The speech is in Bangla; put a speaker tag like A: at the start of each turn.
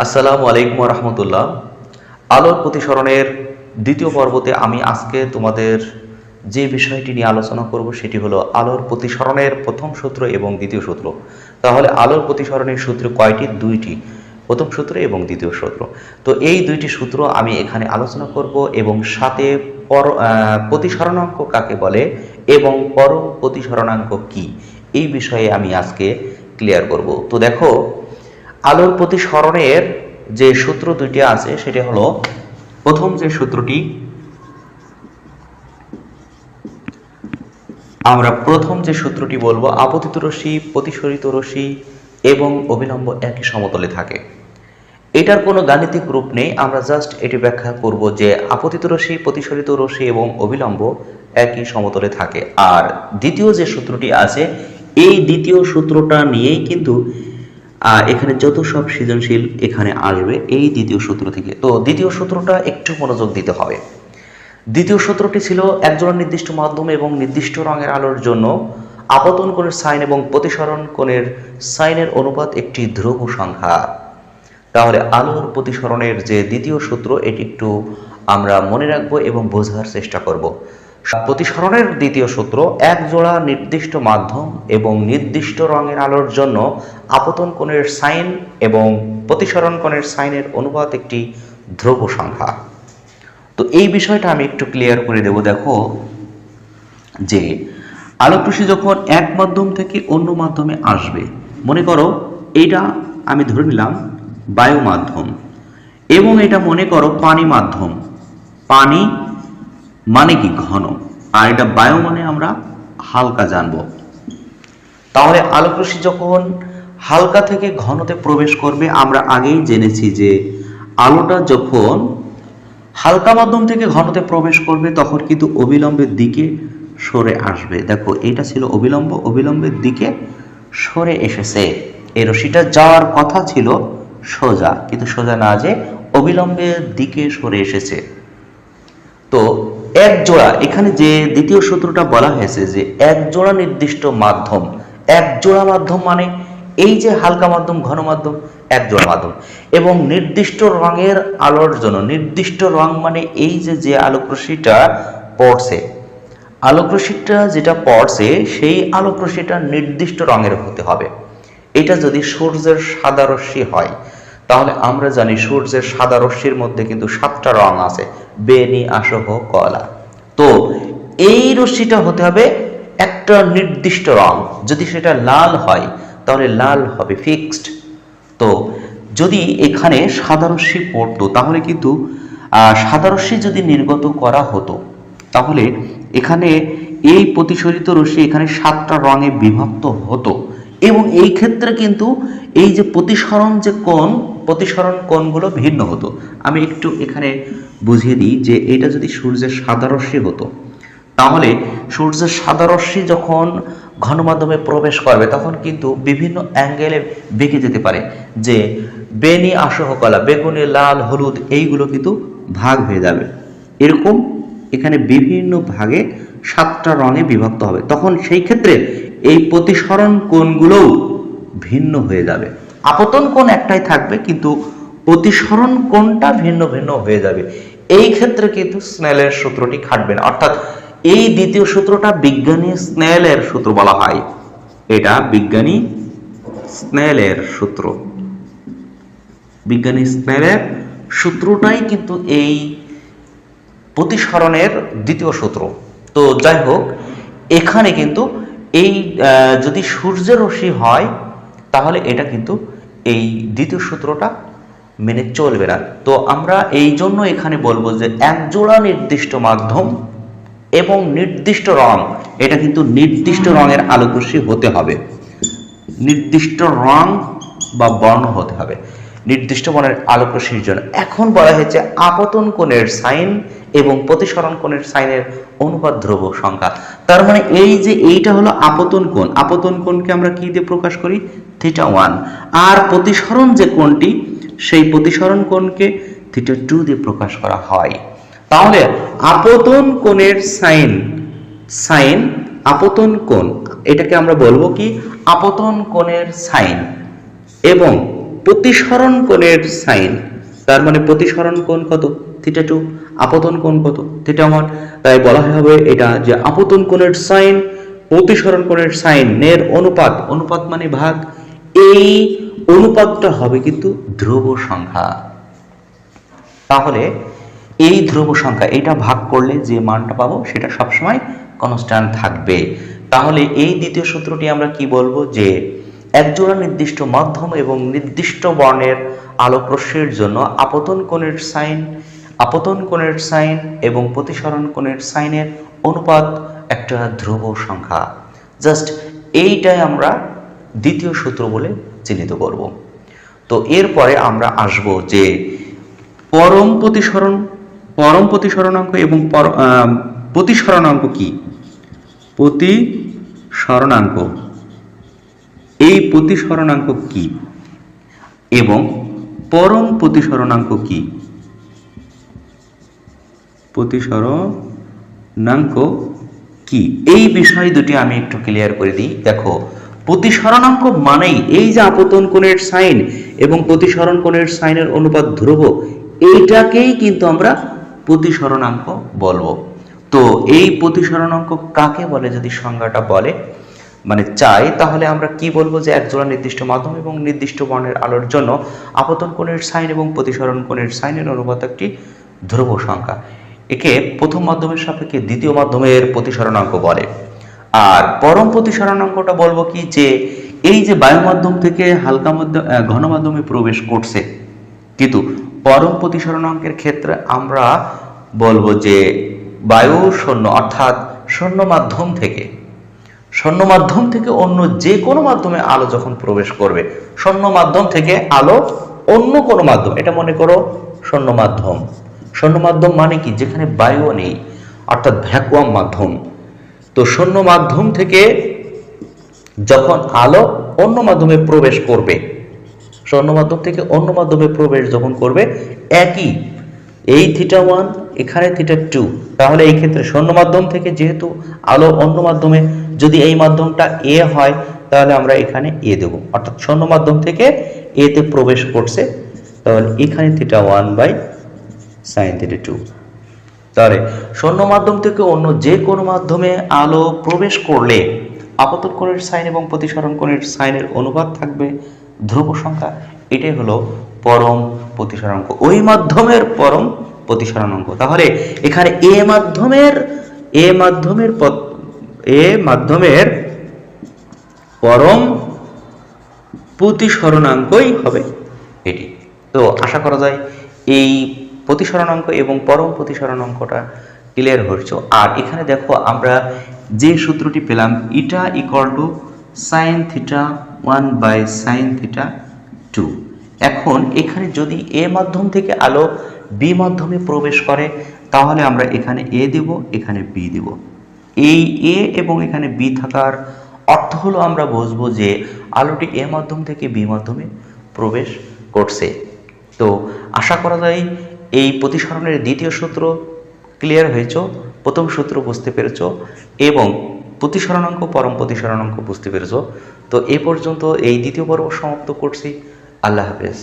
A: আসসালামু আলাইকুম রহমতুল্লাহ। আলোর প্রতিসরণের দ্বিতীয় পর্বতে আমি আজকে তোমাদের যে বিষয়টি নিয়ে আলোচনা করব সেটি হলো আলোর প্রতিসরণের প্রথম সূত্র এবং দ্বিতীয় সূত্র। তাহলে আলোর প্রতিসরণের সূত্র কয়টি? দুইটি, প্রথম সূত্র এবং দ্বিতীয় সূত্র। তো এই দুইটি সূত্র আমি এখানে আলোচনা করব এবং সাথে প্রতিসরণাঙ্ক কাকে বলে এবং পরম প্রতিসরণাঙ্ক কি, এই বিষয়ে আমি আজকে ক্লিয়ার করব। তো দেখো, আলোর প্রতিসরণের যে সূত্র দুইটি আছে সেটা হলো, প্রথম যে সূত্রটি বলবো, আপতিত রশ্মি, প্রতিসরিত রশ্মি এবং অবিলম্ব একই সমতলে থাকে। এটার কোনো গাণিতিক রূপ নেই, আমরা জাস্ট এটি ব্যাখ্যা করব যে আপতিত রশ্মি, প্রতিসরিত রশ্মি এবং অবিলম্ব একই সমতলে থাকে। আর দ্বিতীয় যে সূত্রটি আছে, এই দ্বিতীয় সূত্রটা নিয়েই কিন্তু এখানে যত সব সৃজনশীল এখানে আসবে এই দ্বিতীয় সূত্র থেকে। তো দ্বিতীয় সূত্রটা একটু মনোযোগ দিতে হবে। দ্বিতীয় সূত্রটি ছিল একজোড়া নির্দিষ্ট মাধ্যম এবং নির্দিষ্ট রঙের আলোর জন্য আপতন কোণের সাইন এবং প্রতিসরণ কোণের সাইনের অনুপাত একটি ধ্রুব সংখ্যা। তাহলে আলোর প্রতিসরণের যে দ্বিতীয় সূত্র, এটি একটু আমরা মনে রাখবো এবং বোঝার চেষ্টা করব। প্রতিসরণের দ্বিতীয় সূত্র, এক জোড়া নির্দিষ্ট মাধ্যম এবং নির্দিষ্ট রঙের আলোর জন্য আপতন কোণের সাইন এবং প্রতিসরণ কোণের সাইনের অনুপাত একটি ধ্রুব সংখ্যা। তো এই বিষয়টা আমি একটু ক্লিয়ার করে দেব। দেখো যে আলোকরশ্মি যখন এক মাধ্যম থেকে অন্য মাধ্যমে আসবে, মনে করো এইটা আমি ধরে নিলাম বায়ু মাধ্যম এবং এটা মনে করো পানি মাধ্যম। পানি মানে কি? ঘন। আর এটা বায়ু মানে আমরা হালকা জানবো। তাহলে আলোকরশ্মি যখন হালকা থেকে ঘনতে প্রবেশ করবে, আমরা আগেই জেনেছি যে আলোটা যখন হালকা মাধ্যম থেকে ঘনতে প্রবেশ করবে তখন কিন্তু অবিলম্বের দিকে সরে আসবে। দেখো, এটা ছিল অবিলম্ব, অবিলম্বের দিকে সরে এসেছে। এই রশ্মিটা যাওয়ার কথা ছিল সোজা, কিন্তু সোজা না যে অবিলম্বের দিকে সরে এসেছে। তো এক জোড়া, এখানে যে দ্বিতীয় সূত্রটা বলা হয়েছে যে এক জোড়া নির্দিষ্ট মাধ্যম, এক জোড়া মাধ্যম মানে এই যে হালকা মাধ্যম, ঘন মাধ্যম, এক জোড়া মাধ্যম এবং নির্দিষ্ট রঙের আলোর জন্য, নির্দিষ্ট রং মানে এই যে আলোকরশ্মিটা পড়ছে, আলোকরশ্মিটা যেটা পড়ছে সেই আলোকরশ্মিটা নির্দিষ্ট রঙের হতে হবে। এটা যদি সূর্যের সাদা রশ্মি হয়, তাহলে আমরা জানি সূর্যের সাদা রশ্মির মধ্যে কিন্তু 7টা রং আছে, বেনি, আসহ, কলা। তো এই রশ্মিটা হতে হবে একটা নির্দিষ্ট রং। যদি সেটা লাল হয় তাহলে লাল হবে ফিক্সড। তো যদি এখানে সাদা রশ্মি পড়তো তাহলে কিন্তু সাদা রশ্মি যদি নির্গত করা হতো তাহলে এখানে এই প্রতিসরিত রশ্মি এখানে 7টা রঙে বিভক্ত হতো এবং এই ক্ষেত্রে কিন্তু এই যে প্রতিসরণ যে কোণ, প্রতিসরণ কোণগুলো ভিন্ন হতো। আমি একটু এখানে বুঝিয়ে দিই যে এটা যদি সূর্যের সাদা রশ্মি হতো, তাহলে সূর্যের সাদা রশ্মি যখন ঘন মাধ্যমে প্রবেশ করবে তখন কিন্তু বিভিন্ন অ্যাঙ্গেলে বেঁকে যেতে পারে, যে বেনি, আসহ, কলা, বেগুনি, লাল, হলুদ, এইগুলো কিন্তু ভাগ হয়ে যাবে। এরকম এখানে বিভিন্ন ভাগে 7টা রঙে বিভক্ত হবে, তখন সেই ক্ষেত্রে এই প্রতিসরণ কোণগুলোও ভিন্ন হয়ে যাবে। আপতন কোণ একটাই থাকবে কিন্তু প্রতিসরণ কোণটা ভিন্ন ভিন্ন হয়ে যাবে। এই ক্ষেত্রে কিন্তু স্নেলের সূত্রটি খাটবে না, অর্থাৎ এই দ্বিতীয় সূত্রটা বিজ্ঞানী স্নেলের সূত্র বলা হয়। এটা বিজ্ঞানী স্নেলের সূত্র, বিজ্ঞানী স্নেলের সূত্রটাই কিন্তু এই প্রতিসরণের দ্বিতীয় সূত্র। তো যাই হোক, এখানে কিন্তু এই যদি সূর্যের রশ্মি হয় তাহলে এটা কিন্তু এই দ্বিতীয় সূত্রটা মেনে চলবে না। তো আমরা এই জন্য এখানে বলবো যে এক জোড়া নির্দিষ্ট মাধ্যম এবং নির্দিষ্ট রং, এটা কিন্তু নির্দিষ্ট রঙের আলোকরশ্মি হতে হবে, নির্দিষ্ট রং বা বর্ণ হতে হবে নির্দিষ্ট বর্ণের আলোকরশ্মির জন্য। এখন বলা হয়েছে আপতন কোণের সাইন এবং প্রতিসরণ কোণের সাইনের অনুপাত ধ্রুব সংখ্যা। তার মানে এই যে এইটা হলো আপতন কোণ, আপতন কোণকে আমরা কি দিয়ে প্রকাশ করি? θ1। আর প্রতিসরণ যে কোণটি, সেই প্রতিসরণ কোণকে θ2 দিয়ে প্রকাশ করা হয়। তাহলে আপতন কোণের সাইন, সাইন আপতন কোণ, এটাকে আমরা বলবো কি? আপতন কোণের সাইন এবং প্রতিসরণ কোণের সাইন, তার মানে প্রতিসরণ কোণ কত, থিটা 2, আপতন কোণ কত, থিটা 1। তাই বলা হবে এটা যে আপতন কোণের সাইন প্রতিসরণ কোণের সাইনের অনুপাত, অনুপাত মানে ভাগ, এই অনুপাতটা হবে কিন্তু ধ্রুব সংখ্যা। তাহলে এই ধ্রুব সংখ্যা এটা ভাগ করলে যে মানটা পাবো সেটা সবসময় কনস্ট্যান্ট থাকবে। তাহলে এই দ্বিতীয় সূত্রটি আমরা কি বলবো, যে একজোড়া নির্দিষ্ট মাধ্যম এবং নির্দিষ্ট বর্ণের আলোক রশ্মির জন্য আপতন কোণের সাইন এবং প্রতিসরণ কোণের সাইনের অনুপাত একটা ধ্রুব সংখ্যা। জাস্ট এইটাই আমরা দ্বিতীয় সূত্র বলে চিহ্নিত করব। তো এরপরে আমরা আসব যে পরম প্রতিসরণাঙ্ক এবং প্রতিসরণাঙ্ক কি, প্রতিসরণাঙ্ক, এই প্রতিসরণাঙ্ক কি এবং পরম প্রতিসরণাঙ্ক কি, প্রতিসরণাঙ্ক কি, এই বিষয় দুটি আমি একটু ক্লিয়ার করে দিই। দেখো, প্রতিসরণাঙ্ক মানেই এই যে আপতন কোণের সাইন এবং প্রতিসরণ কোণের সাইনের অনুপাত ধ্রুব, এইটাকেই কিন্তু আমরা প্রতিসরণাঙ্ক বলবো। তো এই প্রতিসরণাঙ্ক কাকে বলে যদি সংজ্ঞাটা বলে মানে চাই, তাহলে আমরা কি বলবো, যে একজোড়া নির্দিষ্ট মাধ্যম এবং নির্দিষ্ট বর্ণের আলোর জন্য আপতন কোণের সাইন এবং প্রতিসরণ কোণের সাইনের অনুপাত একটি ধ্রুব সংখ্যা। একে প্রথম মাধ্যমের সাপেক্ষে দ্বিতীয় মাধ্যমের প্রতিসরণাঙ্ক বলে। আর পরম প্রতিসরণাঙ্কটা বলবো কি, যে এই যে বায়ু মাধ্যম থেকে হালকা মাধ্যম ঘন মাধ্যমে প্রবেশ করছে, কিন্তু পরম প্রতিসরণাঙ্কের ক্ষেত্রে আমরা বলবো যে বায়ু শূন্য অর্থাৎ শূন্য মাধ্যম থেকে অন্য যে কোনো মাধ্যমে আলো যখন প্রবেশ করবে, শূন্য মাধ্যম থেকে আলো অন্য কোনো মাধ্যম, এটা মনে করো শূন্য মাধ্যম মানে কি, যেখানে বায়ু নেই অর্থাৎ ভ্যাকুয়াম মাধ্যম। তো শূন্য মাধ্যম থেকে যখন আলো অন্য মাধ্যমে প্রবেশ করবে, শূন্য মাধ্যম থেকে অন্য মাধ্যমে প্রবেশ যখন করবে, একই এই থিটা 1 এখানে থিটা 2, তাহলে এই ক্ষেত্রে শূন্য মাধ্যম থেকে যেহেতু আলো অন্য মাধ্যমে, যদি এই মাধ্যমটা এ হয় তাহলে আমরা এখানে এ দেব, অর্থাৎ শূন্য মাধ্যম থেকে এ তে প্রবেশ করছে, তাহলে এখানে থিটা 1 বাই সাইন থিটা 2। তাহলে শূন্য মাধ্যম থেকে অন্য যে কোনো মাধ্যমে আলো প্রবেশ করলে আপতন কোণের সাইন এবং প্রতিসরণ কোণের সাইনের অনুপাত থাকবে ধ্রুব সংখ্যা। এটাই হলো পরম প্রতিসরণাঙ্ক, ওই মাধ্যমের পরম প্রতিসরণাঙ্ক। তাহলে এখানে এ মাধ্যমের পরম প্রতিসরণাঙ্কই হবে এটি। তো আশা করা যায় এই প্রতিসরণাঙ্ক এবং পরম প্রতিসরণাঙ্কটা ক্লিয়ার হয়েছে। আর এখানে দেখো আমরা যে সূত্রটি পেলাম, eta equal to sine theta 1 by sine theta 2। এখন এখানে যদি এ মাধ্যম থেকে আলো বি মাধ্যমে প্রবেশ করে, তাহলে আমরা এখানে এ দেব, এখানে বি দেব। এই এ এবং এখানে বি থাকার অর্থ হলো আমরা বুঝবো যে আলোটি এ মাধ্যম থেকে বি মাধ্যমে প্রবেশ করছে। তো আশা করা যায় এই প্রতিসরণের দ্বিতীয় সূত্র ক্লিয়ার হয়েছ, প্রথম সূত্র বুঝতে পেরেছ এবং প্রতিসরণাঙ্ক পরম প্রতিসরণাঙ্ক বুঝতে পেরেছ। তো এ পর্যন্ত এই দ্বিতীয় পর্ব সমাপ্ত করছি। আল্লাহ হাফেজ।